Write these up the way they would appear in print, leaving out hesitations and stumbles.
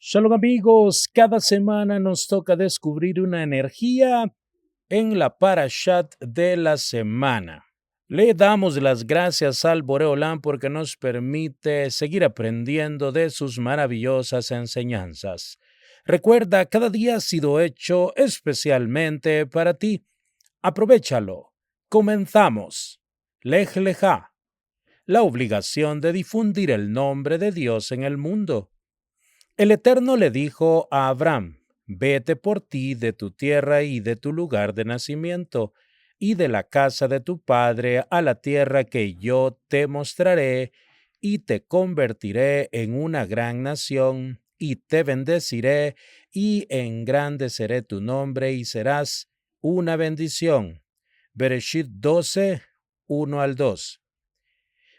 Shalom amigos, cada semana nos toca descubrir una energía en la Parashat de la semana. Le damos las gracias al Boreolán porque nos permite seguir aprendiendo de sus maravillosas enseñanzas. Recuerda, cada día ha sido hecho especialmente para ti. Aprovéchalo. Comenzamos. Lej Lejá, la obligación de difundir el nombre de Dios en el mundo. El Eterno le dijo a Abraham: vete por ti de tu tierra y de tu lugar de nacimiento, y de la casa de tu padre a la tierra que yo te mostraré, y te convertiré en una gran nación, y te bendeciré, y engrandeceré tu nombre, y serás una bendición. Bereshit 12, 1 al 2.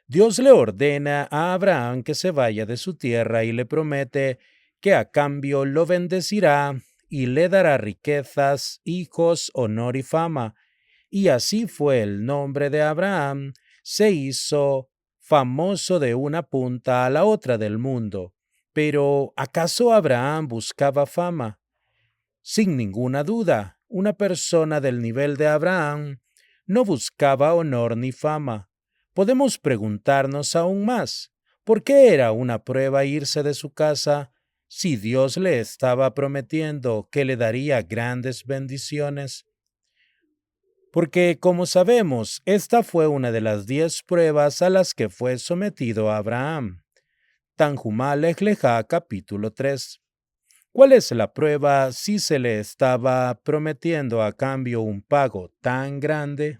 Dios le ordena a Abraham que se vaya de su tierra y le promete que a cambio lo bendecirá y le dará riquezas, hijos, honor y fama. Y así fue el nombre de Abraham, se hizo famoso de una punta a la otra del mundo. Pero ¿acaso Abraham buscaba fama? Sin ninguna duda, una persona del nivel de Abraham no buscaba honor ni fama. Podemos preguntarnos aún más, ¿por qué era una prueba irse de su casa si Dios le estaba prometiendo que le daría grandes bendiciones? Porque, como sabemos, esta fue una de las 10 pruebas a las que fue sometido Abraham. Tanjumá Lej Lejá, capítulo 3. ¿Cuál es la prueba si se le estaba prometiendo a cambio un pago tan grande?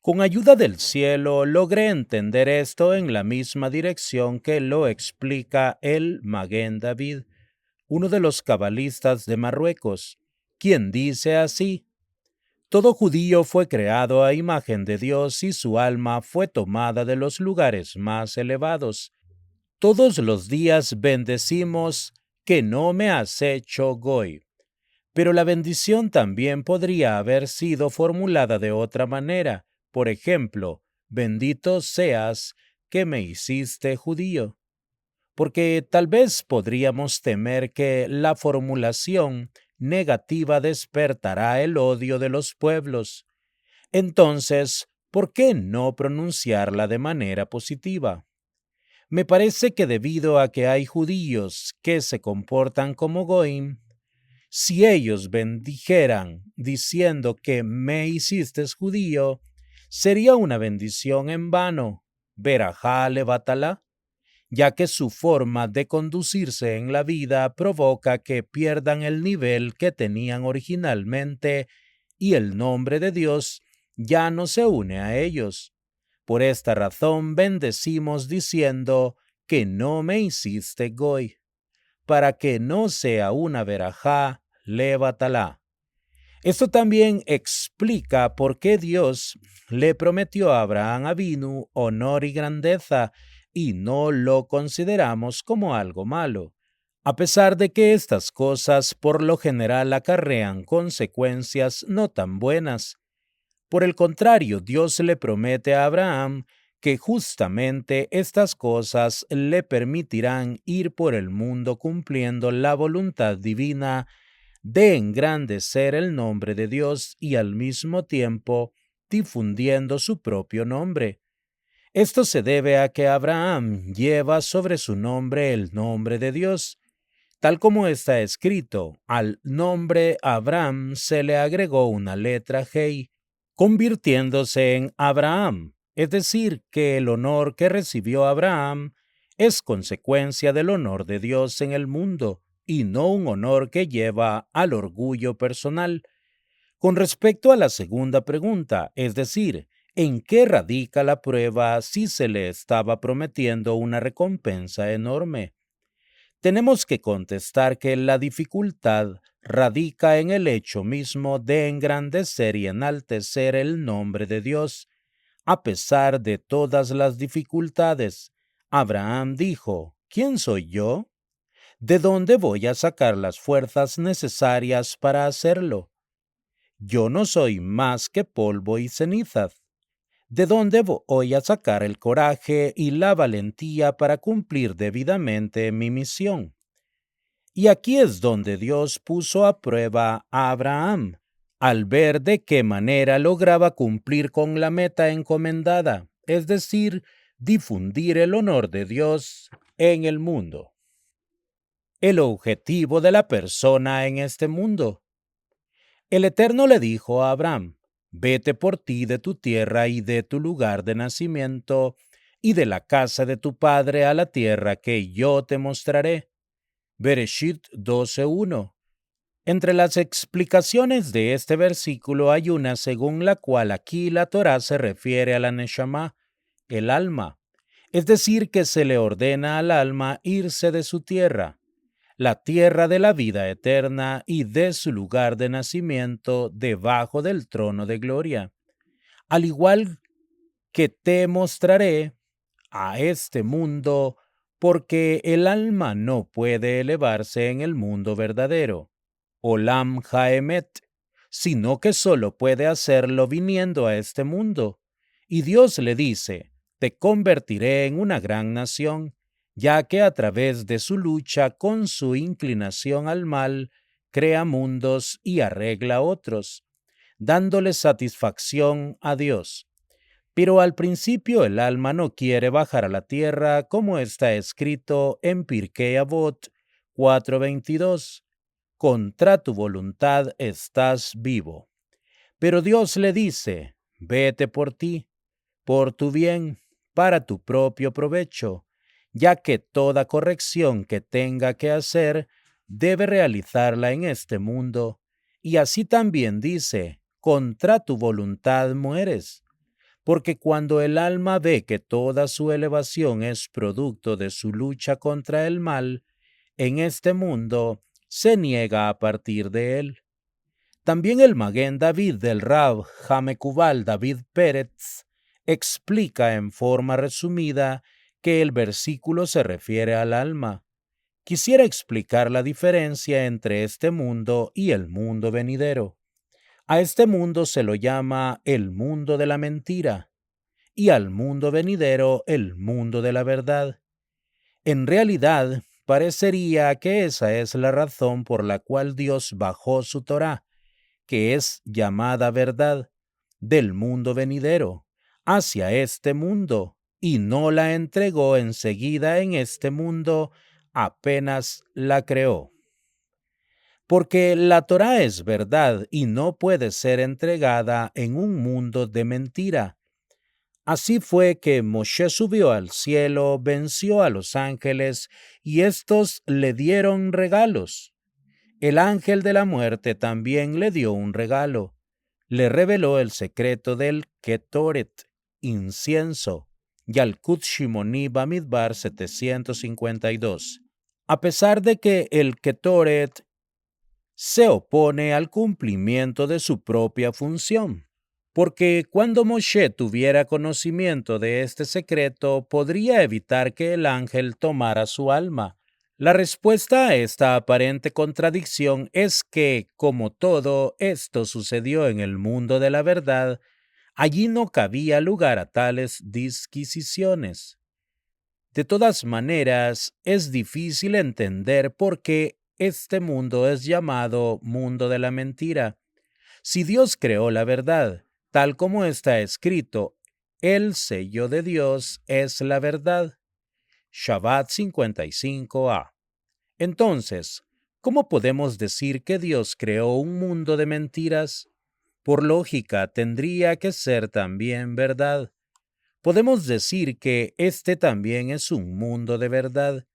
Con ayuda del cielo logré entender esto en la misma dirección que lo explica el Maguen David, uno de los cabalistas de Marruecos, quien dice así: todo judío fue creado a imagen de Dios y su alma fue tomada de los lugares más elevados. Todos los días bendecimos que no me has hecho goy. Pero la bendición también podría haber sido formulada de otra manera. Por ejemplo, bendito seas que me hiciste judío. Porque tal vez podríamos temer que la formulación negativa despertará el odio de los pueblos. Entonces, ¿por qué no pronunciarla de manera positiva? Me parece que debido a que hay judíos que se comportan como goim, si ellos bendijeran diciendo que me hiciste judío, sería una bendición en vano, verajá levatala, ya que su forma de conducirse en la vida provoca que pierdan el nivel que tenían originalmente y el nombre de Dios ya no se une a ellos. Por esta razón bendecimos diciendo que no me hiciste goy, para que no sea una verajá, lévatala. Esto también explica por qué Dios le prometió a Abraham Avinu honor y grandeza y no lo consideramos como algo malo, a pesar de que estas cosas por lo general acarrean consecuencias no tan buenas. Por el contrario, Dios le promete a Abraham que justamente estas cosas le permitirán ir por el mundo cumpliendo la voluntad divina de engrandecer el nombre de Dios y al mismo tiempo difundiendo su propio nombre. Esto se debe a que Abraham lleva sobre su nombre el nombre de Dios. Tal como está escrito, al nombre Abraham se le agregó una letra Hei, convirtiéndose en Abraham, es decir, que el honor que recibió Abraham es consecuencia del honor de Dios en el mundo y no un honor que lleva al orgullo personal. Con respecto a la segunda pregunta, es decir, ¿en qué radica la prueba si se le estaba prometiendo una recompensa enorme? Tenemos que contestar que la dificultad radica en el hecho mismo de engrandecer y enaltecer el nombre de Dios. A pesar de todas las dificultades, Abraham dijo: ¿quién soy yo? ¿De dónde voy a sacar las fuerzas necesarias para hacerlo? Yo no soy más que polvo y cenizas. ¿De dónde voy a sacar el coraje y la valentía para cumplir debidamente mi misión? Y aquí es donde Dios puso a prueba a Abraham, al ver de qué manera lograba cumplir con la meta encomendada, es decir, difundir el honor de Dios en el mundo. El objetivo de la persona en este mundo. El Eterno le dijo a Abraham: vete por ti de tu tierra y de tu lugar de nacimiento y de la casa de tu padre a la tierra que yo te mostraré. Bereshit 12:1. Entre las explicaciones de este versículo hay una según la cual aquí la Torá se refiere a la Neshama, el alma, es decir, que se le ordena al alma irse de su tierra, la tierra de la vida eterna y de su lugar de nacimiento debajo del trono de gloria. Al igual que te mostraré a este mundo, porque el alma no puede elevarse en el mundo verdadero, Olam Haemet, sino que solo puede hacerlo viniendo a este mundo. Y Dios le dice: te convertiré en una gran nación, ya que a través de su lucha con su inclinación al mal, crea mundos y arregla otros, dándole satisfacción a Dios. Pero al principio el alma no quiere bajar a la tierra, como está escrito en Pirkei Avot 4:22. Contra tu voluntad estás vivo. Pero Dios le dice: vete por ti, por tu bien, para tu propio provecho, ya que toda corrección que tenga que hacer debe realizarla en este mundo. Y así también dice: contra tu voluntad mueres. Porque cuando el alma ve que toda su elevación es producto de su lucha contra el mal, en este mundo se niega a partir de él. También el Maguen David del Rab Hamekubal David Pérez explica en forma resumida que el versículo se refiere al alma. Quisiera explicar la diferencia entre este mundo y el mundo venidero. A este mundo se lo llama el mundo de la mentira y al mundo venidero el mundo de la verdad. En realidad, parecería que esa es la razón por la cual Dios bajó su Torá, que es llamada verdad, del mundo venidero, hacia este mundo, y no la entregó enseguida en este mundo, apenas la creó. Porque la Torá es verdad y no puede ser entregada en un mundo de mentira. Así fue que Moshe subió al cielo, venció a los ángeles, y éstos le dieron regalos. El ángel de la muerte también le dio un regalo. Le reveló el secreto del Ketoret, incienso, Yalkut Shimoni Bamidbar 752. A pesar de que el Ketoret se opone al cumplimiento de su propia función. Porque cuando Moshe tuviera conocimiento de este secreto, podría evitar que el ángel tomara su alma. La respuesta a esta aparente contradicción es que, como todo esto sucedió en el mundo de la verdad, allí no cabía lugar a tales disquisiciones. De todas maneras, es difícil entender por qué este mundo es llamado mundo de la mentira. Si Dios creó la verdad, tal como está escrito, el sello de Dios es la verdad. Shabbat 55a. Entonces, ¿cómo podemos decir que Dios creó un mundo de mentiras? Por lógica, tendría que ser también verdad. Podemos decir que este también es un mundo de verdad,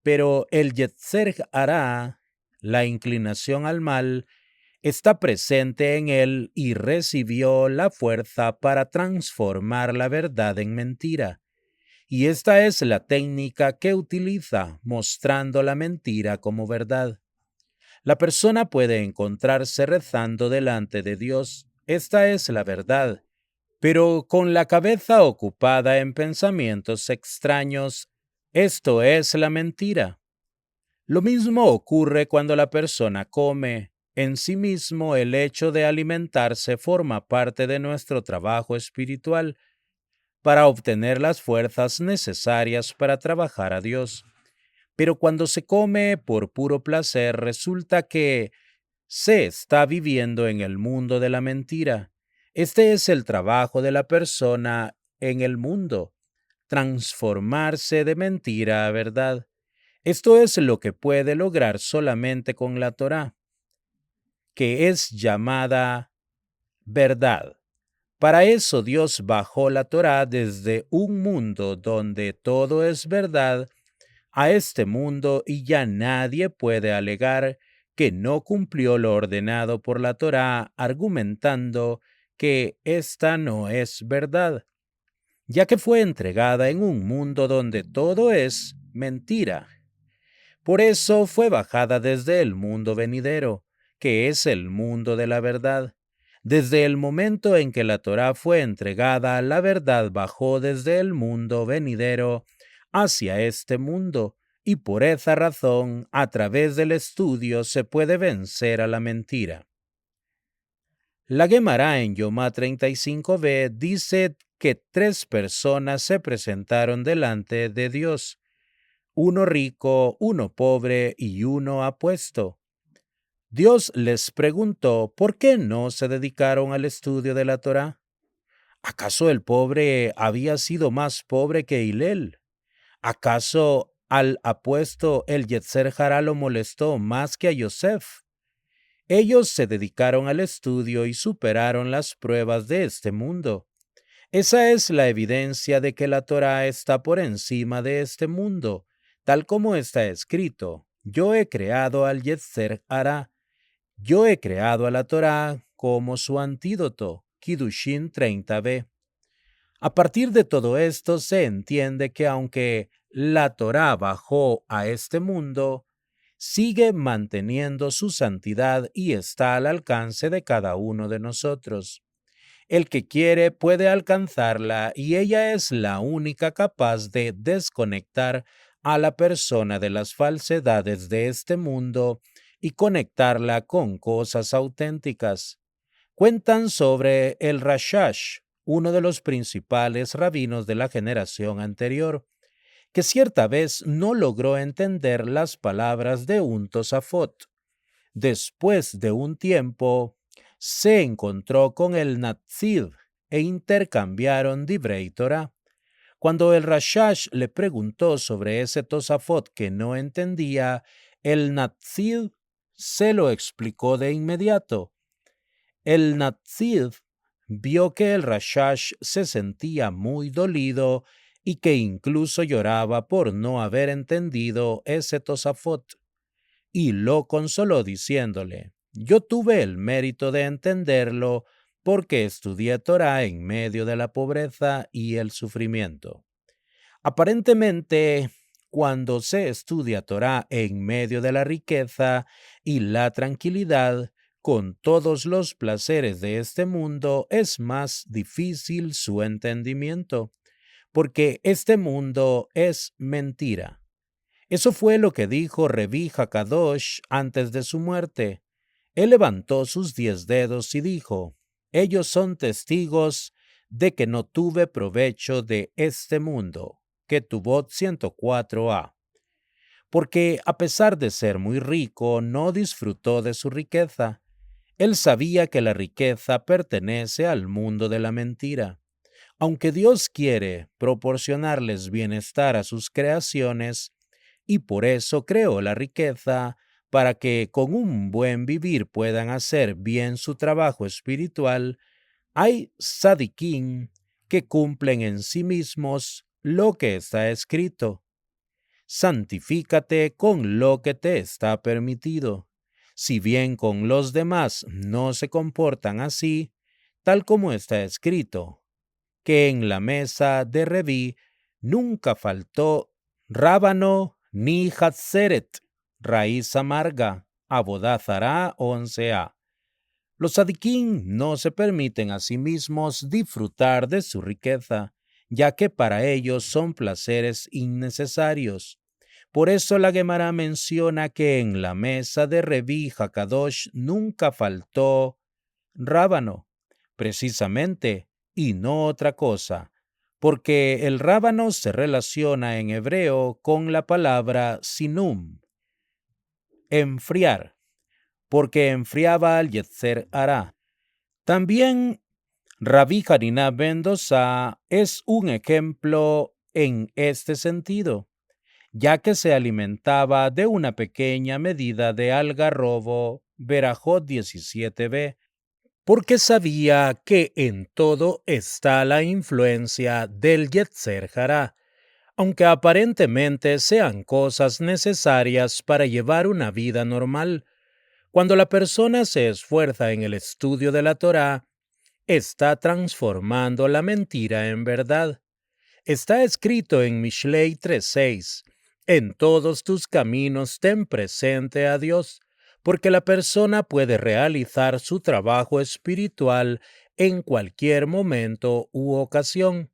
pero el Yetzer Hará, la inclinación al mal, está presente en él y recibió la fuerza para transformar la verdad en mentira. Y esta es la técnica que utiliza, mostrando la mentira como verdad. La persona puede encontrarse rezando delante de Dios, esta es la verdad, pero con la cabeza ocupada en pensamientos extraños, esto es la mentira. Lo mismo ocurre cuando la persona come. En sí mismo, el hecho de alimentarse forma parte de nuestro trabajo espiritual para obtener las fuerzas necesarias para trabajar a Dios. Pero cuando se come por puro placer, resulta que se está viviendo en el mundo de la mentira. Este es el trabajo de la persona en el mundo, transformarse de mentira a verdad. Esto es lo que puede lograr solamente con la Torá, que es llamada verdad. Para eso Dios bajó la Torá desde un mundo donde todo es verdad a este mundo y ya nadie puede alegar que no cumplió lo ordenado por la Torá argumentando que esta no es verdad, ya que fue entregada en un mundo donde todo es mentira. Por eso fue bajada desde el mundo venidero, que es el mundo de la verdad. Desde el momento en que la Torá fue entregada, la verdad bajó desde el mundo venidero hacia este mundo, y por esa razón, a través del estudio se puede vencer a la mentira. La Gemara en Yomá 35b dice que 3 personas se presentaron delante de Dios, uno rico, uno pobre y uno apuesto. Dios les preguntó por qué no se dedicaron al estudio de la Torá. ¿Acaso el pobre había sido más pobre que Hillel? ¿Acaso al apuesto el Yetzer Hará lo molestó más que a Yosef? Ellos se dedicaron al estudio y superaron las pruebas de este mundo. Esa es la evidencia de que la Torá está por encima de este mundo, tal como está escrito. Yo he creado al Yetzer Hará. Yo he creado a la Torá como su antídoto. Kidushin 30b. A partir de todo esto se entiende que aunque la Torá bajó a este mundo, sigue manteniendo su santidad y está al alcance de cada uno de nosotros. El que quiere puede alcanzarla y ella es la única capaz de desconectar a la persona de las falsedades de este mundo y conectarla con cosas auténticas. Cuentan sobre el Rashash, uno de los principales rabinos de la generación anterior, que cierta vez no logró entender las palabras de un Tosafot. Después de un tiempo, se encontró con el Natzid e intercambiaron Divrei Torah. Cuando el Rashash le preguntó sobre ese Tosafot que no entendía, el Natzid se lo explicó de inmediato. El Natzid vio que el Rashash se sentía muy dolido y que incluso lloraba por no haber entendido ese Tosafot, y lo consoló diciéndole: yo tuve el mérito de entenderlo porque estudié Torah en medio de la pobreza y el sufrimiento. Aparentemente, cuando se estudia Torah en medio de la riqueza y la tranquilidad, con todos los placeres de este mundo, es más difícil su entendimiento, porque este mundo es mentira. Eso fue lo que dijo Reví Hakadosh antes de su muerte. Él levantó sus 10 dedos y dijo: ellos son testigos de que no tuve provecho de este mundo. Ketubot 104a. Porque a pesar de ser muy rico, no disfrutó de su riqueza. Él sabía que la riqueza pertenece al mundo de la mentira. Aunque Dios quiere proporcionarles bienestar a sus creaciones, y por eso creó la riqueza, para que con un buen vivir puedan hacer bien su trabajo espiritual, hay sadiquín que cumplen en sí mismos lo que está escrito. Santifícate con lo que te está permitido. Si bien con los demás no se comportan así, tal como está escrito, que en la mesa de Reví nunca faltó rábano ni hatzeret, raíz amarga, Abodá Zará 11a. Los sadiquín no se permiten a sí mismos disfrutar de su riqueza, ya que para ellos son placeres innecesarios. Por eso la Gemara menciona que en la mesa de Reví Hakadosh nunca faltó rábano, precisamente, y no otra cosa, porque el rábano se relaciona en hebreo con la palabra sinum, enfriar, porque enfriaba al Yetzer Hará. También Rabí Hanina ben Dosa es un ejemplo en este sentido, ya que se alimentaba de una pequeña medida de algarrobo, Berajot 17b, porque sabía que en todo está la influencia del Yetzer Hará, aunque aparentemente sean cosas necesarias para llevar una vida normal. Cuando la persona se esfuerza en el estudio de la Torá, está transformando la mentira en verdad. Está escrito en Mishlei 3:6, en todos tus caminos ten presente a Dios, porque la persona puede realizar su trabajo espiritual en cualquier momento u ocasión,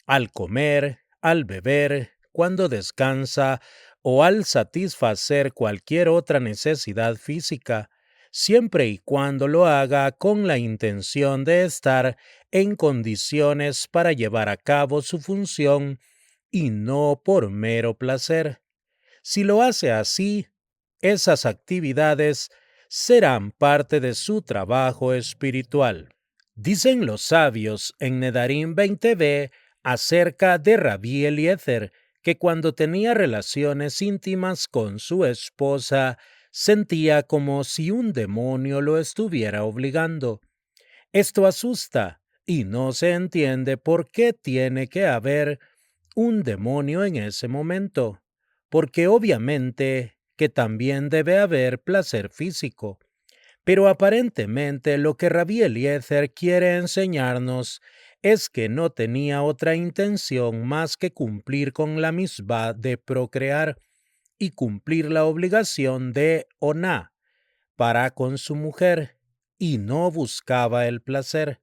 al comer, al beber, cuando descansa o al satisfacer cualquier otra necesidad física, siempre y cuando lo haga con la intención de estar en condiciones para llevar a cabo su función y no por mero placer. Si lo hace así, esas actividades serán parte de su trabajo espiritual. Dicen los sabios en Nedarim 20b acerca de Rabí Eliezer que cuando tenía relaciones íntimas con su esposa, sentía como si un demonio lo estuviera obligando. Esto asusta y no se entiende por qué tiene que haber un demonio en ese momento, porque obviamente que también debe haber placer físico. Pero aparentemente lo que Rabí Eliezer quiere enseñarnos es que no tenía otra intención más que cumplir con la misbah de procrear y cumplir la obligación de oná para con su mujer, y no buscaba el placer.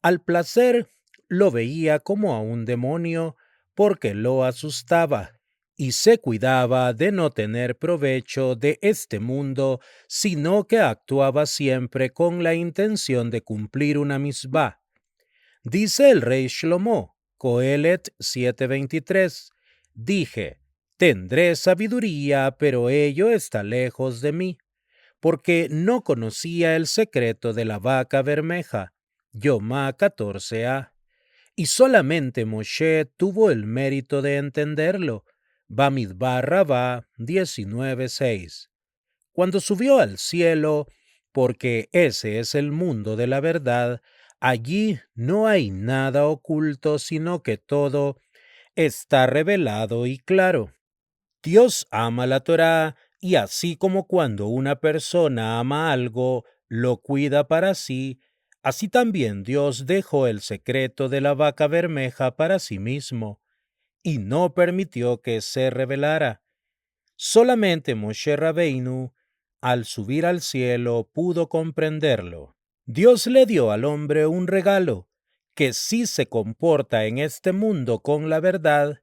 Al placer lo veía como a un demonio porque lo asustaba y se cuidaba de no tener provecho de este mundo, sino que actuaba siempre con la intención de cumplir una misbah. Dice el rey Shlomo, Coelet 7:23, dije, tendré sabiduría, pero ello está lejos de mí, porque no conocía el secreto de la vaca bermeja. Yomá 14a. Y solamente Moshe tuvo el mérito de entenderlo. Bamidbar Rabá 19:6. Cuando subió al cielo, porque ese es el mundo de la verdad, allí no hay nada oculto, sino que todo está revelado y claro. Dios ama la Torá y así como cuando una persona ama algo, lo cuida para sí, así también Dios dejó el secreto de la vaca bermeja para sí mismo y no permitió que se revelara. Solamente Moshe Rabbeinu, al subir al cielo, pudo comprenderlo. Dios le dio al hombre un regalo, que si se comporta en este mundo con la verdad,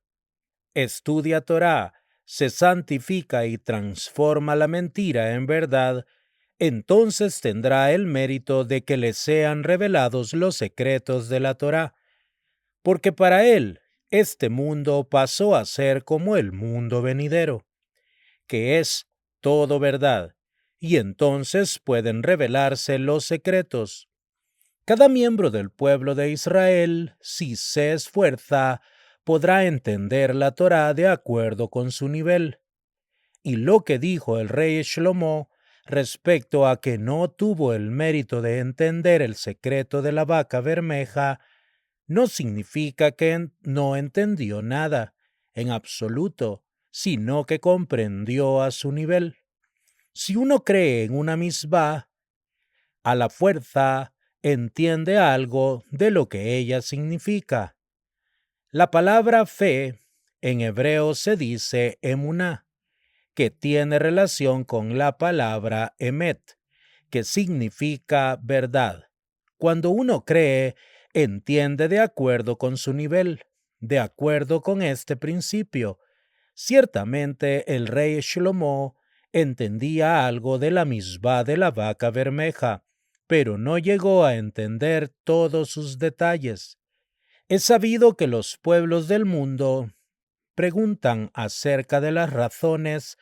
estudia Torá, se santifica y transforma la mentira en verdad, entonces tendrá el mérito de que le sean revelados los secretos de la Torá, porque para él este mundo pasó a ser como el mundo venidero, que es todo verdad, y entonces pueden revelarse los secretos. Cada miembro del pueblo de Israel, si se esfuerza, podrá entender la Torá de acuerdo con su nivel. Y lo que dijo el rey Shlomo respecto a que no tuvo el mérito de entender el secreto de la vaca bermeja, no significa que no entendió nada, en absoluto, sino que comprendió a su nivel. Si uno cree en una misbah, a la fuerza entiende algo de lo que ella significa. La palabra fe en hebreo se dice emuná, que tiene relación con la palabra emet, que significa verdad. Cuando uno cree, entiende de acuerdo con su nivel, de acuerdo con este principio. Ciertamente el rey Shlomo entendía algo de la misbah de la vaca bermeja, pero no llegó a entender todos sus detalles. Es sabido que los pueblos del mundo preguntan acerca de las razones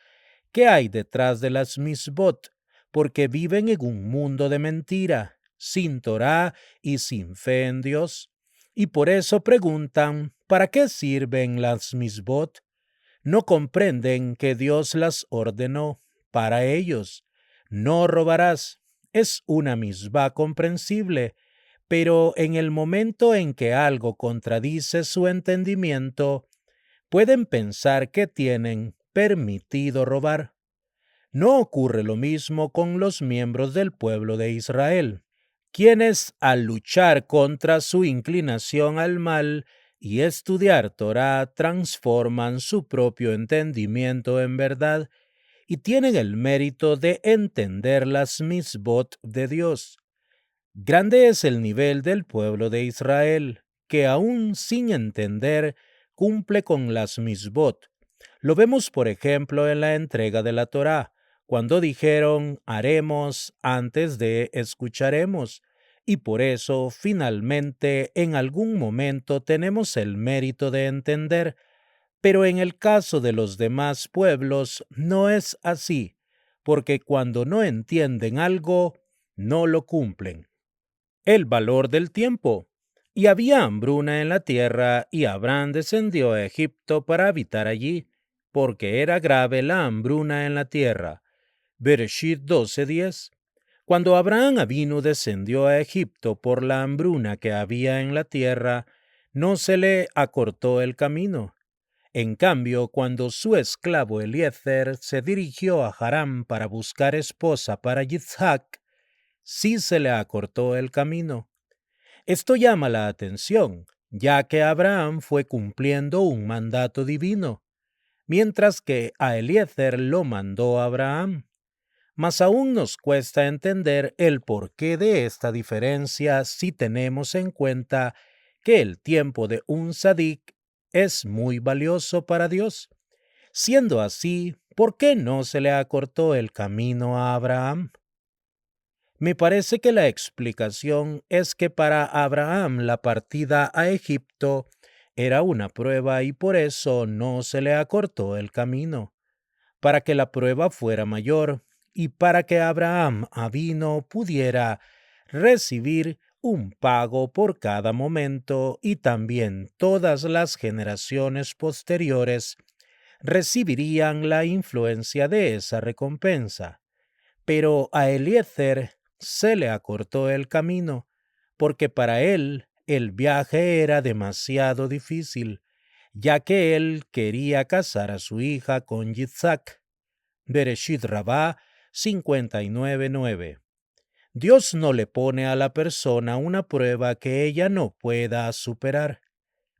que hay detrás de las misbot, porque viven en un mundo de mentira, sin Torá y sin fe en Dios. Y por eso preguntan, ¿para qué sirven las misbot? No comprenden que Dios las ordenó para ellos. No robarás. Es una misbah comprensible, pero en el momento en que algo contradice su entendimiento, pueden pensar que tienen permitido robar. No ocurre lo mismo con los miembros del pueblo de Israel, quienes al luchar contra su inclinación al mal y estudiar Torá transforman su propio entendimiento en verdad y tienen el mérito de entender las misbot de Dios. Grande es el nivel del pueblo de Israel, que aún sin entender cumple con las misbot. Lo vemos, por ejemplo, en la entrega de la Torá, cuando dijeron haremos antes de escucharemos, y por eso finalmente en algún momento tenemos el mérito de entender, pero en el caso de los demás pueblos no es así, porque cuando no entienden algo, no lo cumplen. El valor del tiempo. Y había hambruna en la tierra, y Abraham descendió a Egipto para habitar allí, porque era grave la hambruna en la tierra. Bereshit 12:10. Cuando Abraham Avinu descendió a Egipto por la hambruna que había en la tierra, no se le acortó el camino. En cambio, cuando su esclavo Eliezer se dirigió a Harán para buscar esposa para Yitzhak, sí se le acortó el camino. Esto llama la atención, ya que Abraham fue cumpliendo un mandato divino, mientras que a Eliezer lo mandó Abraham. Mas aún nos cuesta entender el porqué de esta diferencia si tenemos en cuenta que el tiempo de un sadik es muy valioso para Dios. Siendo así, ¿por qué no se le acortó el camino a Abraham? Me parece que la explicación es que para Abraham la partida a Egipto era una prueba y por eso no se le acortó el camino, para que la prueba fuera mayor y para que Abraham Avino pudiera recibir un pago por cada momento y también todas las generaciones posteriores recibirían la influencia de esa recompensa. Pero a Eliezer se le acortó el camino, porque para él el viaje era demasiado difícil, ya que él quería casar a su hija con Yitzhak. Bereshit Rabá 59:9. Dios no le pone a la persona una prueba que ella no pueda superar.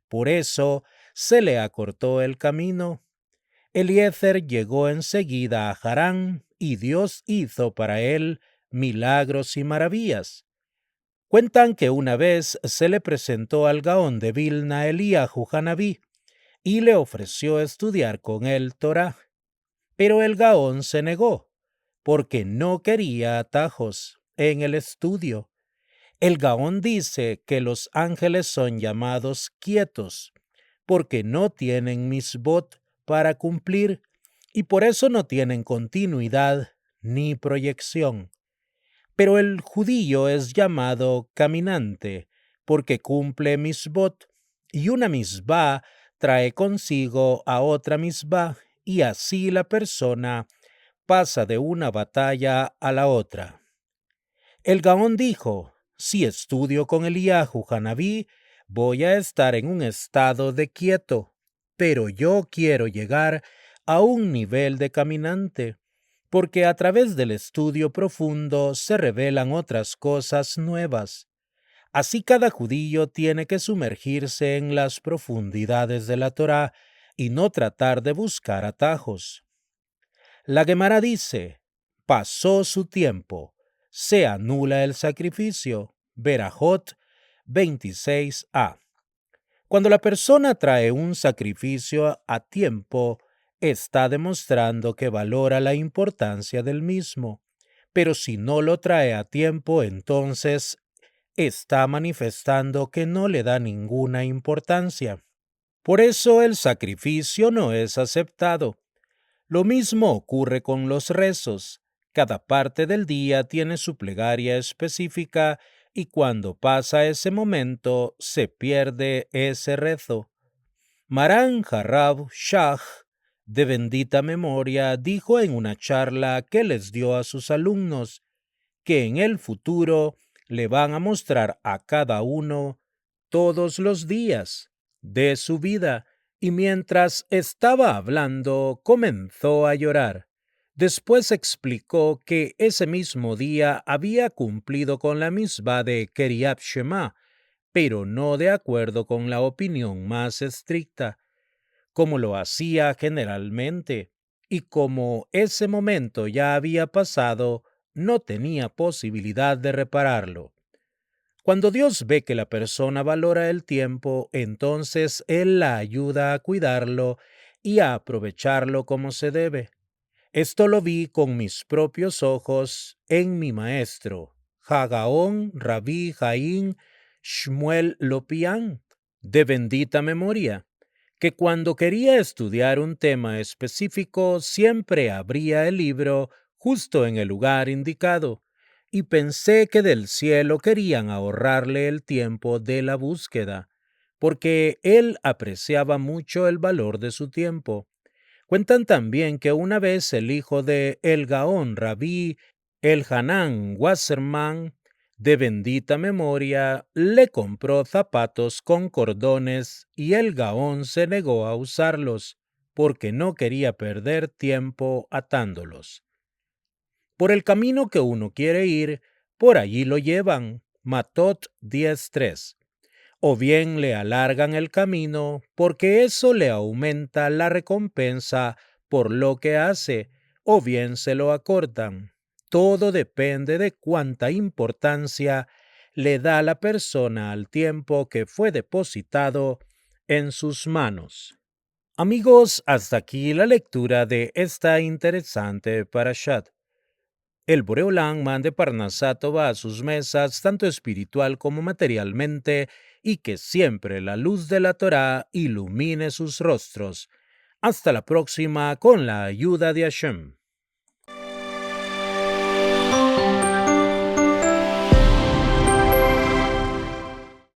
Por eso se le acortó el camino. Eliezer llegó enseguida a Harán y Dios hizo para él milagros y maravillas. Cuentan que una vez se le presentó al Gaón de Vilna Eliahu Hanabí y le ofreció estudiar con él Torá. Pero el Gaón se negó, porque no quería atajos en el estudio. El Gaón dice que los ángeles son llamados quietos, porque no tienen misbot para cumplir, y por eso no tienen continuidad ni proyección. Pero el judío es llamado caminante, porque cumple misbot, y una misbah trae consigo a otra misbah, y así la persona pasa de una batalla a la otra. El Gaón dijo, si estudio con Eliahu Hanabí, voy a estar en un estado de quieto, pero yo quiero llegar a un nivel de caminante, porque a través del estudio profundo se revelan otras cosas nuevas. Así cada judío tiene que sumergirse en las profundidades de la Torá y no tratar de buscar atajos. La Gemara dice, pasó su tiempo, se anula el sacrificio. Berajot 26a. Cuando la persona trae un sacrificio a tiempo, está demostrando que valora la importancia del mismo. Pero si no lo trae a tiempo, entonces está manifestando que no le da ninguna importancia. Por eso el sacrificio no es aceptado. Lo mismo ocurre con los rezos. Cada parte del día tiene su plegaria específica y cuando pasa ese momento se pierde ese rezo. Maran Jarrab Shah, de bendita memoria, dijo en una charla que les dio a sus alumnos que en el futuro le van a mostrar a cada uno todos los días de su vida, y mientras estaba hablando comenzó a llorar. Después explicó que ese mismo día había cumplido con la misbah de Keriat Shema, pero no de acuerdo con la opinión más estricta, como lo hacía generalmente, y como ese momento ya había pasado, no tenía posibilidad de repararlo. Cuando Dios ve que la persona valora el tiempo, entonces Él la ayuda a cuidarlo y a aprovecharlo como se debe. Esto lo vi con mis propios ojos en mi maestro, Hagaón Rabí Jaín Shmuel Lopián, de bendita memoria, que cuando quería estudiar un tema específico siempre abría el libro justo en el lugar indicado, y pensé que del cielo querían ahorrarle el tiempo de la búsqueda, porque él apreciaba mucho el valor de su tiempo. Cuentan también que una vez el hijo de El Gaón Rabí El Hanán Wasserman, de bendita memoria, le compró zapatos con cordones y el Gaón se negó a usarlos porque no quería perder tiempo atándolos. Por el camino que uno quiere ir, por allí lo llevan. Matot 10:3. O bien le alargan el camino porque eso le aumenta la recompensa por lo que hace, o bien se lo acortan. Todo depende de cuánta importancia le da la persona al tiempo que fue depositado en sus manos. Amigos, hasta aquí la lectura de esta interesante parashat. El Boreolán mande Parnasá Tobá a sus mesas, tanto espiritual como materialmente, y que siempre la luz de la Torá ilumine sus rostros. Hasta la próxima con la ayuda de Hashem.